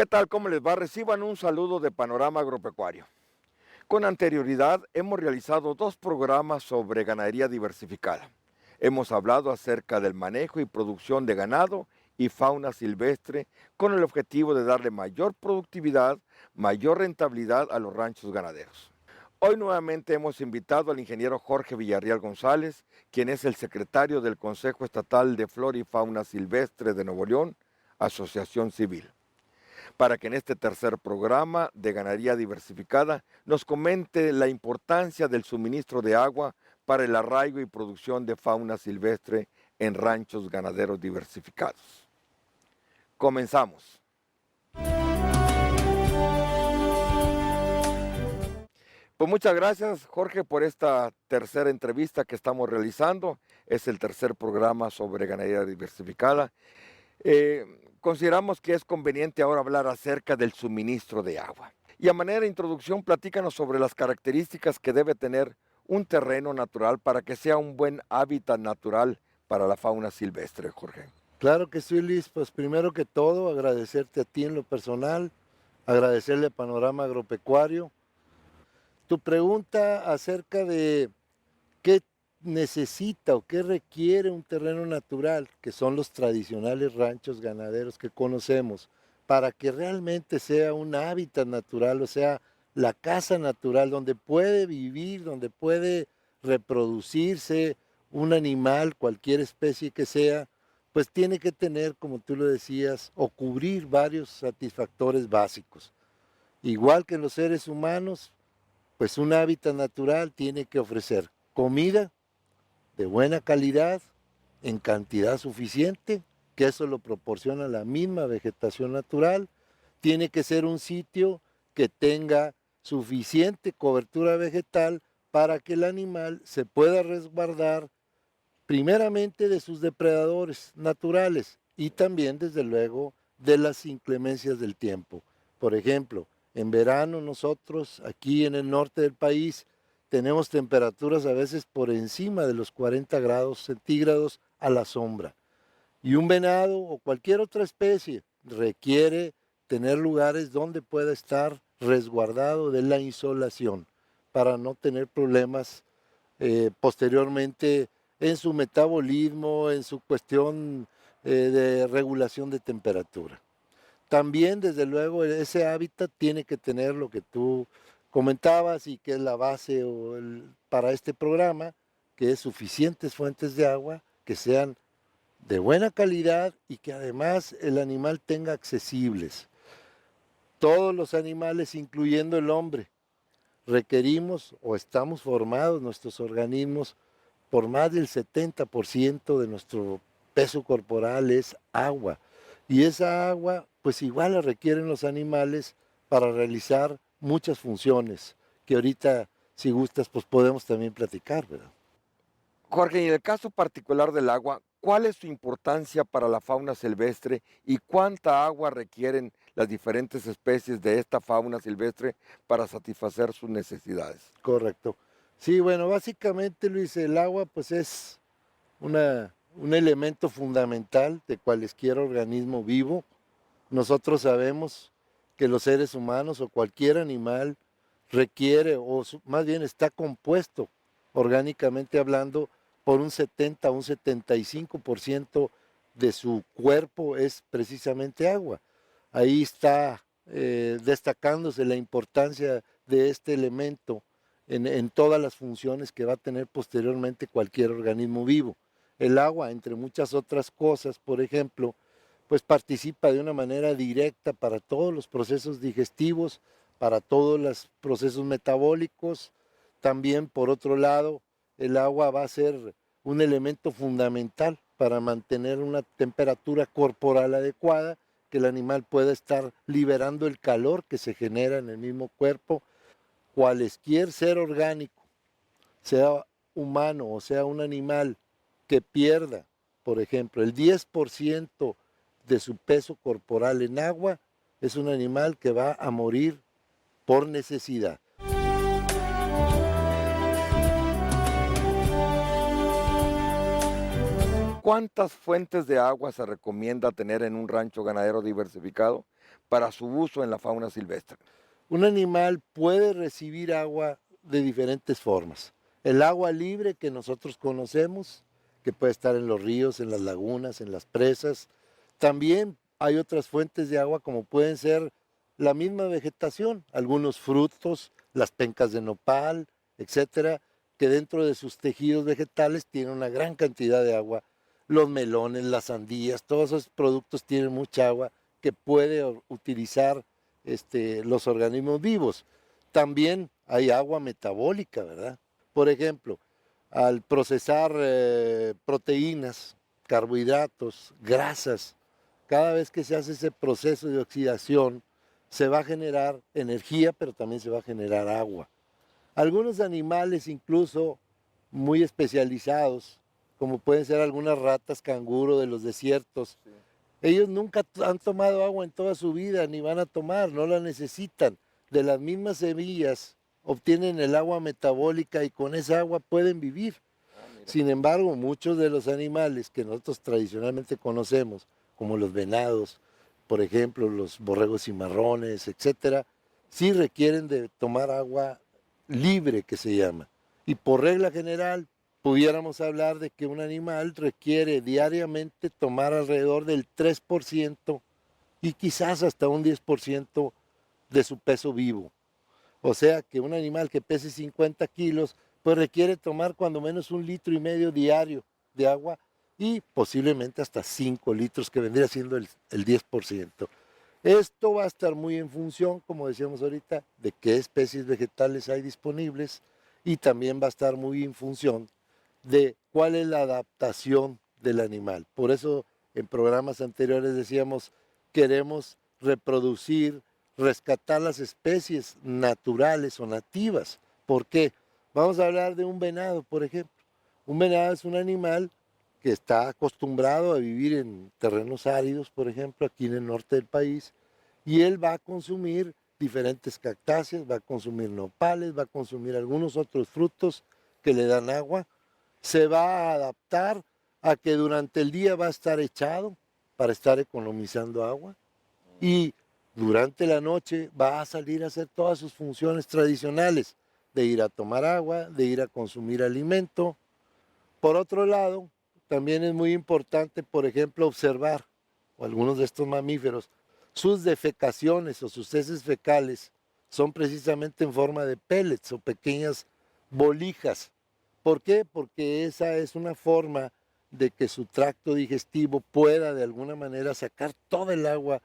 ¿Qué tal? ¿Cómo les va? Reciban un saludo de Panorama Agropecuario. Con anterioridad hemos realizado dos programas sobre ganadería diversificada. Hemos hablado acerca del manejo y producción de ganado y fauna silvestre con el objetivo de darle mayor productividad, mayor rentabilidad a los ranchos ganaderos. Hoy nuevamente hemos invitado al ingeniero Jorge Villarreal González, quien es el secretario del Consejo Estatal de Flora y Fauna Silvestre de Nuevo León, Asociación Civil, para que en este tercer programa de ganadería diversificada nos comente la importancia del suministro de agua para el arraigo y producción de fauna silvestre en ranchos ganaderos diversificados. Comenzamos. Pues muchas gracias, Jorge, por esta tercera entrevista que estamos realizando. Es el tercer programa sobre ganadería diversificada. Consideramos que es conveniente ahora hablar acerca del suministro de agua. Y a manera de introducción, platícanos sobre las características que debe tener un terreno natural para que sea un buen hábitat natural para la fauna silvestre, Jorge. Claro que sí, Luis. Pues primero que todo, agradecerte a ti en lo personal, agradecerle a Panorama Agropecuario. Tu pregunta acerca de qué necesita o qué requiere un terreno natural, que son los tradicionales ranchos ganaderos que conocemos, para que realmente sea un hábitat natural, o sea, la casa natural donde puede vivir, donde puede reproducirse un animal, cualquier especie que sea, pues tiene que tener, como tú lo decías, o cubrir varios satisfactores básicos. Igual que los seres humanos, pues un hábitat natural tiene que ofrecer comida de buena calidad, en cantidad suficiente, que eso lo proporciona la misma vegetación natural. Tiene que ser un sitio que tenga suficiente cobertura vegetal para que el animal se pueda resguardar primeramente de sus depredadores naturales y también, desde luego, de las inclemencias del tiempo. Por ejemplo, en verano nosotros aquí en el norte del país tenemos temperaturas a veces por encima de los 40 grados centígrados a la sombra. Y un venado o cualquier otra especie requiere tener lugares donde pueda estar resguardado de la insolación para no tener problemas posteriormente en su metabolismo, en su cuestión de regulación de temperatura. También, desde luego, ese hábitat tiene que tener lo que tú comentabas y que es la base para este programa, que es suficientes fuentes de agua que sean de buena calidad y que además el animal tenga accesibles. Todos los animales, incluyendo el hombre, requerimos o estamos formados nuestros organismos por más del 70% de nuestro peso corporal es agua. Y esa agua, pues igual la requieren los animales para realizar muchas funciones, que ahorita, si gustas, pues podemos también platicar, ¿verdad? Jorge, y en el caso particular del agua, ¿cuál es su importancia para la fauna silvestre y cuánta agua requieren las diferentes especies de esta fauna silvestre para satisfacer sus necesidades? Correcto. Sí, bueno, básicamente, Luis, el agua pues es un elemento fundamental de cualquier organismo vivo. Nosotros sabemos que los seres humanos o cualquier animal requiere, más bien está compuesto orgánicamente hablando, por un 70 a un 75% de su cuerpo es precisamente agua. Ahí está destacándose la importancia de este elemento en todas las funciones que va a tener posteriormente cualquier organismo vivo. El agua, entre muchas otras cosas, por ejemplo, pues participa de una manera directa para todos los procesos digestivos, para todos los procesos metabólicos. También, por otro lado, el agua va a ser un elemento fundamental para mantener una temperatura corporal adecuada, que el animal pueda estar liberando el calor que se genera en el mismo cuerpo. Cualquier ser orgánico, sea humano o sea un animal, que pierda, por ejemplo, el 10% de su peso corporal en agua, es un animal que va a morir por necesidad. ¿Cuántas fuentes de agua se recomienda tener en un rancho ganadero diversificado para su uso en la fauna silvestre? Un animal puede recibir agua de diferentes formas. El agua libre que nosotros conocemos, que puede estar en los ríos, en las lagunas, en las presas. También hay otras fuentes de agua como pueden ser la misma vegetación, algunos frutos, las pencas de nopal, etcétera, que dentro de sus tejidos vegetales tienen una gran cantidad de agua. Los melones, las sandías, todos esos productos tienen mucha agua que puede utilizar los organismos vivos. También hay agua metabólica, ¿verdad? Por ejemplo, al procesar proteínas, carbohidratos, grasas, cada vez que se hace ese proceso de oxidación, se va a generar energía, pero también se va a generar agua. Algunos animales incluso muy especializados, como pueden ser algunas ratas canguro de los desiertos, sí. Ellos nunca han tomado agua en toda su vida, ni van a tomar, no la necesitan. De las mismas semillas obtienen el agua metabólica y con esa agua pueden vivir. Sin embargo, muchos de los animales que nosotros tradicionalmente conocemos, como los venados, por ejemplo, los borregos cimarrones, etcétera, sí requieren de tomar agua libre, que se llama. Y por regla general, pudiéramos hablar de que un animal requiere diariamente tomar alrededor del 3% y quizás hasta un 10% de su peso vivo. O sea que un animal que pese 50 kilos, pues requiere tomar cuando menos 1,5 litros diario de agua y posiblemente hasta 5 litros, que vendría siendo el 10%. Esto va a estar muy en función, como decíamos ahorita, de qué especies vegetales hay disponibles y también va a estar muy en función de cuál es la adaptación del animal. Por eso en programas anteriores decíamos, queremos reproducir, rescatar las especies naturales o nativas. ¿Por qué? Vamos a hablar de un venado, por ejemplo. Un venado es un animal que está acostumbrado a vivir en terrenos áridos, por ejemplo, aquí en el norte del país, y él va a consumir diferentes cactáceas, va a consumir nopales, va a consumir algunos otros frutos que le dan agua, se va a adaptar a que durante el día va a estar echado para estar economizando agua y durante la noche va a salir a hacer todas sus funciones tradicionales de ir a tomar agua, de ir a consumir alimento. Por otro lado, también es muy importante, por ejemplo, observar algunos de estos mamíferos, sus defecaciones o sus heces fecales son precisamente en forma de pellets o pequeñas bolijas. ¿Por qué? Porque esa es una forma de que su tracto digestivo pueda de alguna manera sacar todo el agua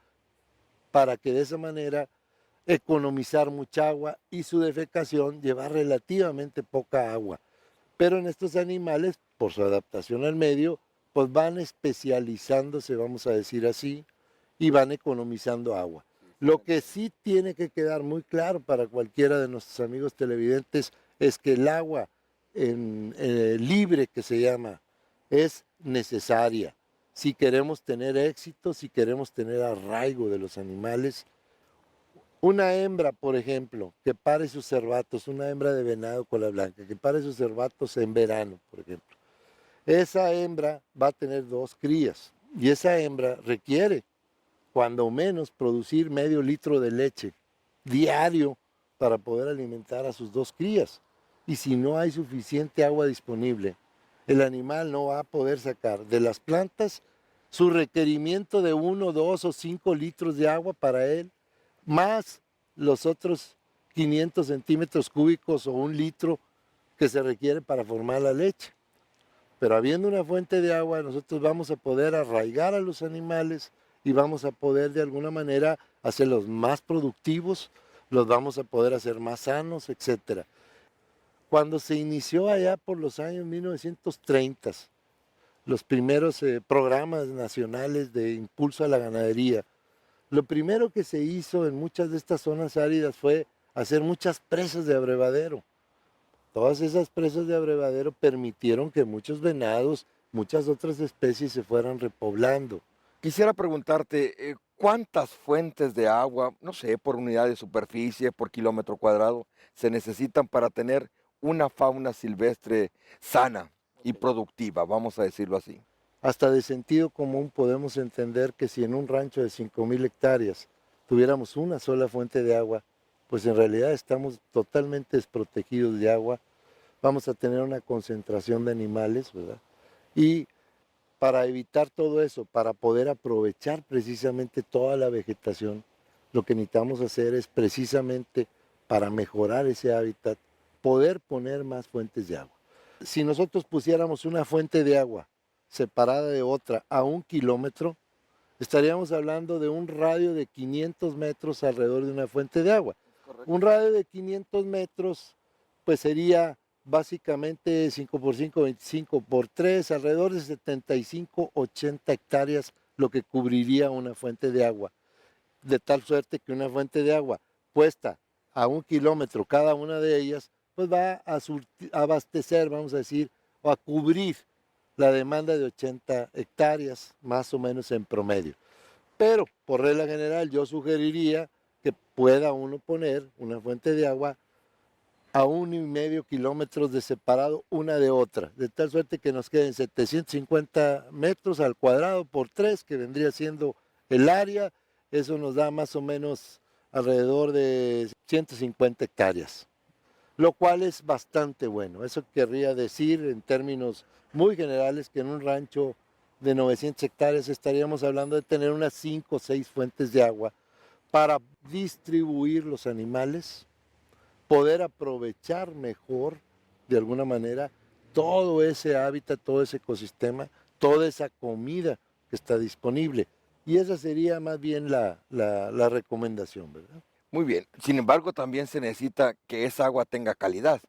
para que de esa manera economizar mucha agua y su defecación llevar relativamente poca agua. Pero en estos animales, por su adaptación al medio, pues van especializándose, vamos a decir así, y van economizando agua. Lo que sí tiene que quedar muy claro para cualquiera de nuestros amigos televidentes es que el agua libre, que se llama, es necesaria. Si queremos tener éxito, si queremos tener arraigo de los animales, una hembra, por ejemplo, que pare sus cervatos, una hembra de venado cola blanca, que pare sus cervatos en verano, por ejemplo, esa hembra va a tener 2 crías y esa hembra requiere, cuando menos, producir medio litro de leche diario para poder alimentar a sus 2 crías. Y si no hay suficiente agua disponible, el animal no va a poder sacar de las plantas su requerimiento de 1, 2 o 5 litros de agua para él, más los otros 500 centímetros cúbicos o 1 litro que se requiere para formar la leche. Pero habiendo una fuente de agua, nosotros vamos a poder arraigar a los animales y vamos a poder de alguna manera hacerlos más productivos, los vamos a poder hacer más sanos, etc. Cuando se inició allá por los años 1930, los primeros programas nacionales de impulso a la ganadería, lo primero que se hizo en muchas de estas zonas áridas fue hacer muchas presas de abrevadero. Todas esas presas de abrevadero permitieron que muchos venados, muchas otras especies se fueran repoblando. Quisiera preguntarte, ¿cuántas fuentes de agua, no sé, por unidad de superficie, por kilómetro cuadrado, se necesitan para tener una fauna silvestre sana y productiva, vamos a decirlo así? Hasta de sentido común podemos entender que si en un rancho de 5,000 hectáreas tuviéramos una sola fuente de agua, pues en realidad estamos totalmente desprotegidos de agua, vamos a tener una concentración de animales, ¿verdad? Y para evitar todo eso, para poder aprovechar precisamente toda la vegetación, lo que necesitamos hacer es precisamente para mejorar ese hábitat, poder poner más fuentes de agua. Si nosotros pusiéramos una fuente de agua separada de otra a 1 kilómetro, estaríamos hablando de un radio de 500 metros alrededor de una fuente de agua. Un radio de 500 metros, pues sería básicamente 5 por 5, 25 por 3, alrededor de 75, 80 hectáreas lo que cubriría una fuente de agua. De tal suerte que una fuente de agua puesta a 1 kilómetro cada una de ellas, pues va a abastecer, vamos a decir, o a cubrir la demanda de 80 hectáreas, más o menos en promedio. Pero, por regla general, yo sugeriría que pueda uno poner una fuente de agua a 1,5 kilómetros de separado una de otra, de tal suerte que nos queden 750 metros al cuadrado por 3, que vendría siendo el área. Eso nos da más o menos alrededor de 150 hectáreas, lo cual es bastante bueno. Eso querría decir en términos muy generales que en un rancho de 900 hectáreas estaríamos hablando de tener unas 5 o 6 fuentes de agua para distribuir los animales, poder aprovechar mejor, de alguna manera, todo ese hábitat, todo ese ecosistema, toda esa comida que está disponible. Y esa sería más bien la recomendación, ¿verdad? Muy bien. Sin embargo, también se necesita que esa agua tenga calidad.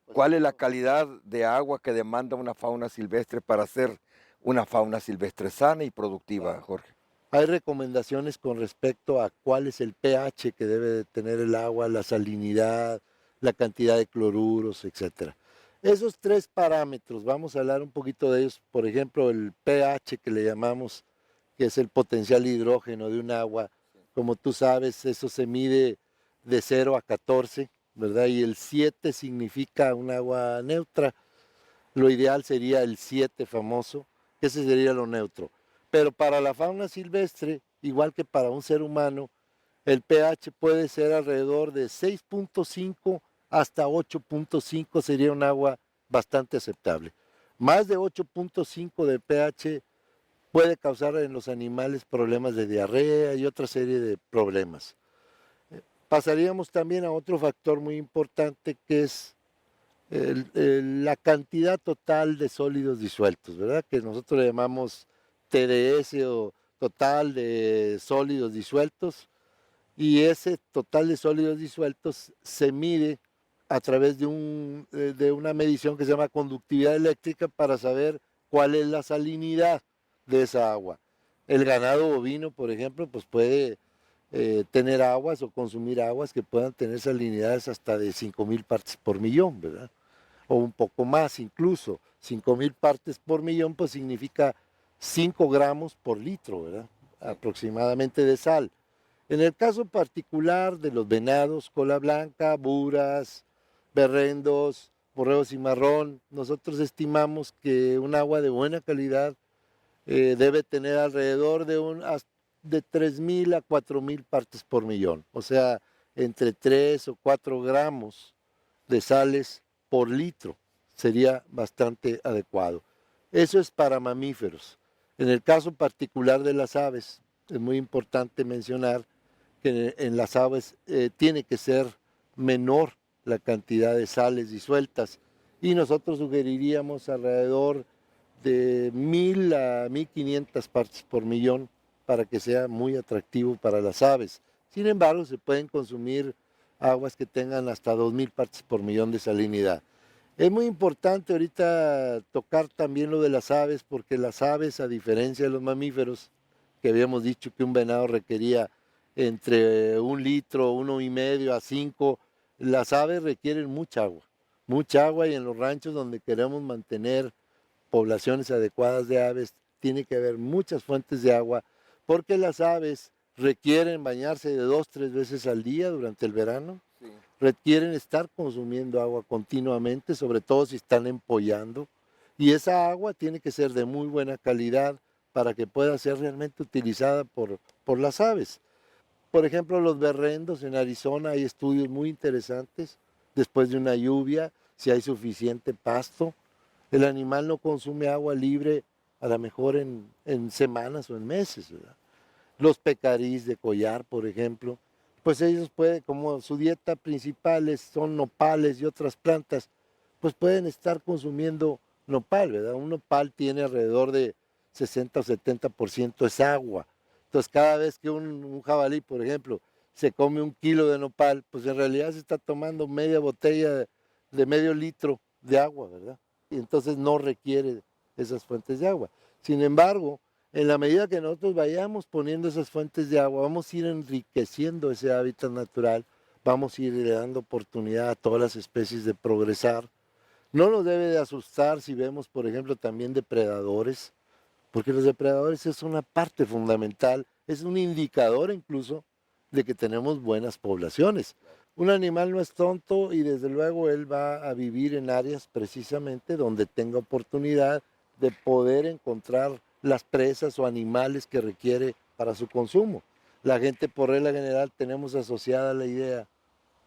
¿Cuál es la calidad de agua que demanda una fauna silvestre para ser una fauna silvestre sana y productiva, Jorge? Hay recomendaciones con respecto a cuál es el pH que debe de tener el agua, la salinidad, la cantidad de cloruros, etcétera. Esos 3 parámetros, vamos a hablar un poquito de ellos. Por ejemplo, el pH que le llamamos, que es el potencial hidrógeno de un agua. Como tú sabes, eso se mide de 0 a 14, ¿verdad? Y el 7 significa un agua neutra. Lo ideal sería el 7 famoso, ese sería lo neutro. Pero para la fauna silvestre, igual que para un ser humano, el pH puede ser alrededor de 6,5 hasta 8,5, sería un agua bastante aceptable. Más de 8,5 de pH puede causar en los animales problemas de diarrea y otra serie de problemas. Pasaríamos también a otro factor muy importante, que es la cantidad total de sólidos disueltos, ¿verdad? Que nosotros le llamamos TDS o total de sólidos disueltos, y ese total de sólidos disueltos se mide a través de una medición que se llama conductividad eléctrica para saber cuál es la salinidad de esa agua. El ganado bovino, por ejemplo, pues puede tener aguas o consumir aguas que puedan tener salinidades hasta de 5,000 partes por millón, ¿verdad? O un poco más incluso. 5,000 partes por millón pues significa 5 gramos por litro, ¿verdad? Aproximadamente de sal. En el caso particular de los venados, cola blanca, buras, berrendos, borrego cimarrón, nosotros estimamos que un agua de buena calidad debe tener alrededor de 3,000 a 4,000 partes por millón, o sea, entre 3 o 4 gramos de sales por litro sería bastante adecuado. Eso es para mamíferos. En el caso particular de las aves, es muy importante mencionar que en las aves tiene que ser menor la cantidad de sales disueltas, y nosotros sugeriríamos alrededor de 1,000 a 1,500 partes por millón para que sea muy atractivo para las aves. Sin embargo, se pueden consumir aguas que tengan hasta 2,000 partes por millón de salinidad. Es muy importante ahorita tocar también lo de las aves, porque las aves, a diferencia de los mamíferos, que habíamos dicho que un venado requería entre 1 litro, 1,5 a 5, las aves requieren mucha agua, y en los ranchos donde queremos mantener poblaciones adecuadas de aves, tiene que haber muchas fuentes de agua, porque las aves requieren bañarse de 2, 3 veces al día durante el verano, sí. Requieren estar consumiendo agua continuamente, sobre todo si están empollando, y esa agua tiene que ser de muy buena calidad para que pueda ser realmente utilizada por las aves. Por ejemplo, los berrendos en Arizona hay estudios muy interesantes. Después de una lluvia, si hay suficiente pasto, el animal no consume agua libre a lo mejor en semanas o en meses, ¿verdad? Los pecarís de collar, por ejemplo, pues ellos pueden, como su dieta principal son nopales y otras plantas, pues pueden estar consumiendo nopal, ¿verdad? Un nopal tiene alrededor de 60 o 70% es agua. Entonces, cada vez que un jabalí, por ejemplo, se come 1 kilo de nopal, pues en realidad se está tomando media botella de medio litro de agua, ¿verdad? Y entonces no requiere esas fuentes de agua. Sin embargo, en la medida que nosotros vayamos poniendo esas fuentes de agua, vamos a ir enriqueciendo ese hábitat natural, vamos a ir dando oportunidad a todas las especies de progresar. No nos debe de asustar si vemos, por ejemplo, también depredadores, porque los depredadores es una parte fundamental, es un indicador incluso de que tenemos buenas poblaciones. Un animal no es tonto y desde luego él va a vivir en áreas precisamente donde tenga oportunidad de poder encontrar las presas o animales que requiere para su consumo. La gente por regla general tenemos asociada la idea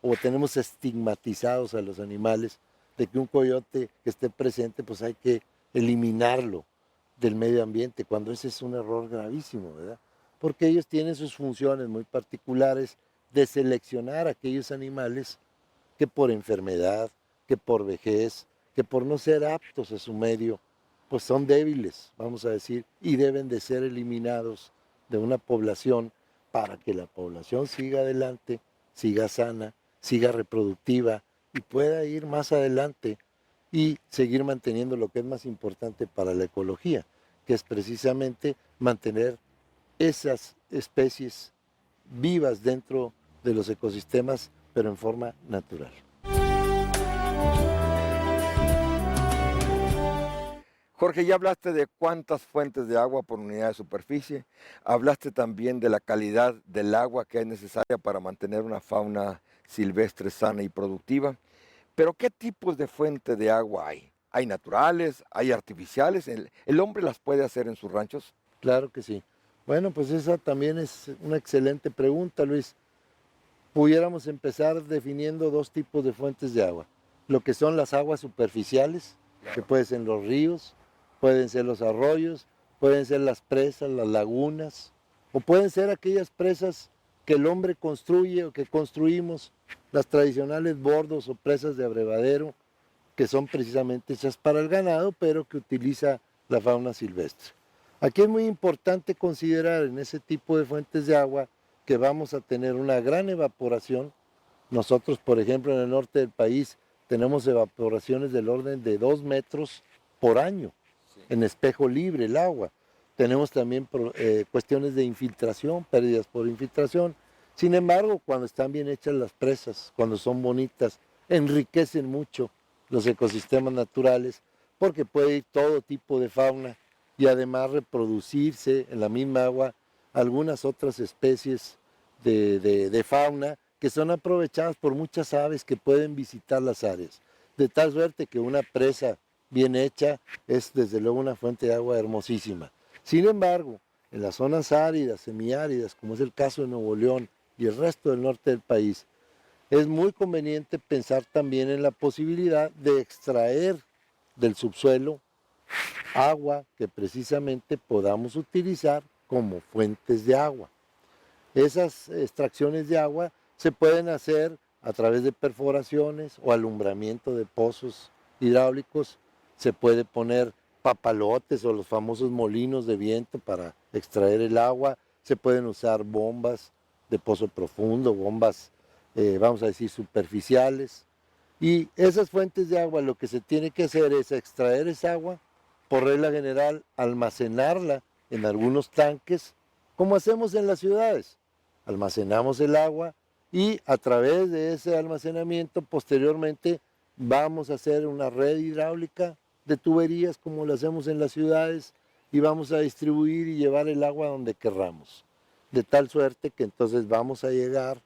o tenemos estigmatizados a los animales de que un coyote que esté presente pues hay que eliminarlo del medio ambiente, cuando ese es un error gravísimo, ¿verdad? Porque ellos tienen sus funciones muy particulares de seleccionar aquellos animales que por enfermedad, que por vejez, que por no ser aptos a su medio, pues son débiles, vamos a decir, y deben de ser eliminados de una población para que la población siga adelante, siga sana, siga reproductiva y pueda ir más adelante y seguir manteniendo lo que es más importante para la ecología, que es precisamente mantener esas especies vivas dentro de los ecosistemas, pero en forma natural. Jorge, ya hablaste de cuántas fuentes de agua por unidad de superficie, hablaste también de la calidad del agua que es necesaria para mantener una fauna silvestre sana y productiva, pero ¿qué tipos de fuentes de agua hay? ¿Hay naturales? ¿Hay artificiales? ¿El hombre las puede hacer en sus ranchos? Claro que sí. Bueno, pues esa también es una excelente pregunta, Luis. Pudiéramos empezar definiendo 2 tipos de fuentes de agua. Lo que son las aguas superficiales, que pueden ser los ríos, pueden ser los arroyos, pueden ser las presas, las lagunas, o pueden ser aquellas presas que el hombre construye o que construimos, las tradicionales bordos o presas de abrevadero, que son precisamente hechas para el ganado, pero que utiliza la fauna silvestre. Aquí es muy importante considerar en ese tipo de fuentes de agua que vamos a tener una gran evaporación. Nosotros, por ejemplo, en el norte del país tenemos evaporaciones del orden de 2 metros por año, en espejo libre el agua. Tenemos también cuestiones de infiltración, pérdidas por infiltración. Sin embargo, cuando están bien hechas las presas, cuando son bonitas, enriquecen mucho los ecosistemas naturales, porque puede ir todo tipo de fauna y además reproducirse en la misma agua algunas otras especies de fauna que son aprovechadas por muchas aves que pueden visitar las áreas. De tal suerte que una presa bien hecha es desde luego una fuente de agua hermosísima. Sin embargo, en las zonas áridas, semiáridas, como es el caso de Nuevo León y el resto del norte del país, es muy conveniente pensar también en la posibilidad de extraer del subsuelo agua que precisamente podamos utilizar como fuentes de agua. Esas extracciones de agua se pueden hacer a través de perforaciones o alumbramiento de pozos hidráulicos. Se puede poner papalotes o los famosos molinos de viento para extraer el agua. Se pueden usar bombas de pozo profundo, bombas, vamos a decir, superficiales. Y esas fuentes de agua lo que se tiene que hacer es extraer esa agua, por regla general, almacenarla en algunos tanques, como hacemos en las ciudades. Almacenamos el agua y a través de ese almacenamiento posteriormente vamos a hacer una red hidráulica de tuberías como lo hacemos en las ciudades y vamos a distribuir y llevar el agua donde querramos. De tal suerte que entonces vamos a llegar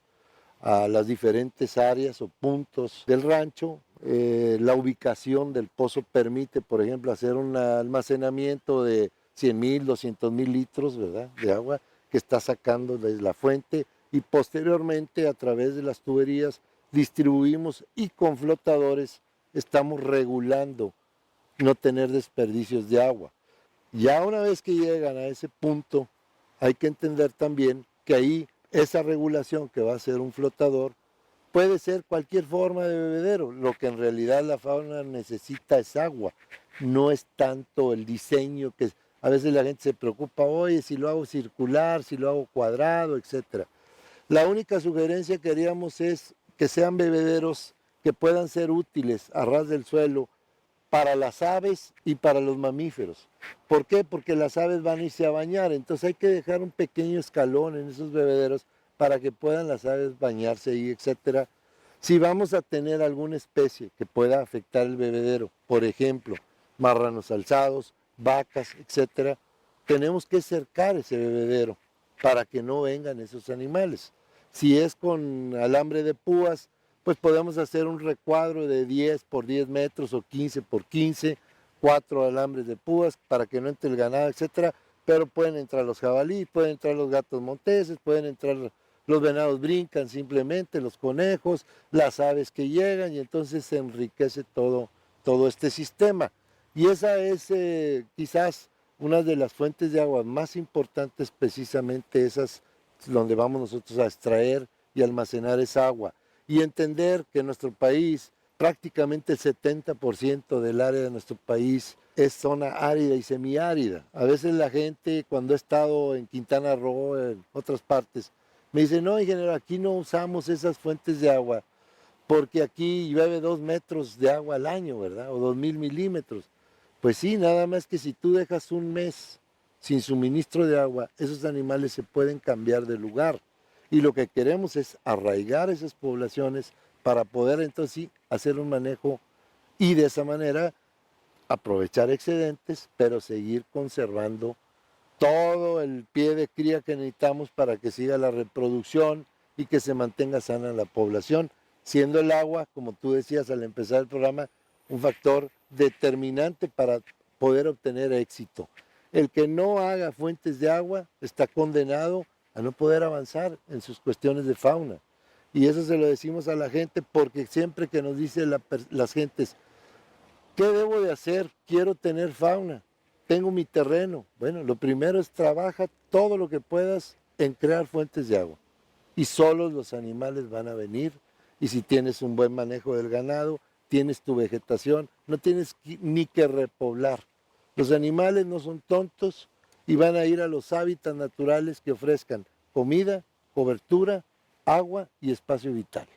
a las diferentes áreas o puntos del rancho. La ubicación del pozo permite, por ejemplo, hacer un almacenamiento de 100,000, 200,000 litros, ¿verdad?, de agua que está sacando desde la fuente y posteriormente a través de las tuberías distribuimos y con flotadores estamos regulando no tener desperdicios de agua. Ya una vez que llegan a ese punto, hay que entender también que ahí esa regulación que va a ser un flotador puede ser cualquier forma de bebedero. Lo que en realidad la fauna necesita es agua, no es tanto el diseño que a veces la gente se preocupa, oye, si lo hago circular, si lo hago cuadrado, etc. La única sugerencia que haríamos es que sean bebederos que puedan ser útiles a ras del suelo para las aves y para los mamíferos. ¿Por qué? Porque las aves van a irse a bañar, entonces hay que dejar un pequeño escalón en esos bebederos para que puedan las aves bañarse ahí, etc. Si vamos a tener alguna especie que pueda afectar el bebedero, por ejemplo, marranos alzados, vacas, etc., tenemos que cercar ese bebedero para que no vengan esos animales. Si es con alambre de púas, pues podemos hacer un recuadro de 10 por 10 metros o 15 por 15, 4 alambres de púas para que no entre el ganado, etc. Pero pueden entrar los jabalíes, pueden entrar los gatos monteses, pueden entrar los venados, brincan simplemente, los conejos, las aves que llegan, y entonces se enriquece todo este sistema. Y esa es quizás una de las fuentes de agua más importantes, precisamente esas donde vamos nosotros a extraer y almacenar esa agua. Y entender que en nuestro país prácticamente el 70% del área de nuestro país es zona árida y semiárida. A veces la gente, cuando ha estado en Quintana Roo, en otras partes, me dice, no, ingeniero, aquí no usamos esas fuentes de agua porque aquí llueve 2 metros de agua al año, ¿verdad? O 2000 milímetros. Pues sí, nada más que si tú dejas un mes sin suministro de agua, esos animales se pueden cambiar de lugar. Y lo que queremos es arraigar esas poblaciones para poder entonces sí hacer un manejo y de esa manera aprovechar excedentes, pero seguir conservando todo el pie de cría que necesitamos para que siga la reproducción y que se mantenga sana la población, siendo el agua, como tú decías al empezar el programa, un factor determinante para poder obtener éxito. El que no haga fuentes de agua está condenado a no poder avanzar en sus cuestiones de fauna. Y eso se lo decimos a la gente porque siempre que nos dicen las gentes, ¿qué debo de hacer? Quiero tener fauna, tengo mi terreno. Bueno, lo primero es trabaja todo lo que puedas en crear fuentes de agua. Y solos los animales van a venir. Y si tienes un buen manejo del ganado, tienes tu vegetación, no tienes ni que repoblar. Los animales no son tontos y van a ir a los hábitats naturales que ofrezcan comida, cobertura, agua y espacio vital.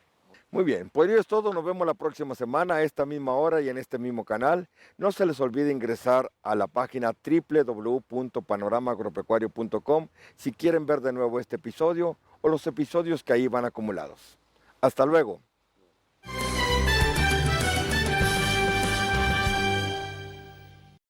Muy bien, pues eso es todo. Nos vemos la próxima semana a esta misma hora y en este mismo canal. No se les olvide ingresar a la página www.panoramaagropecuario.com si quieren ver de nuevo este episodio o los episodios que ahí van acumulados. Hasta luego.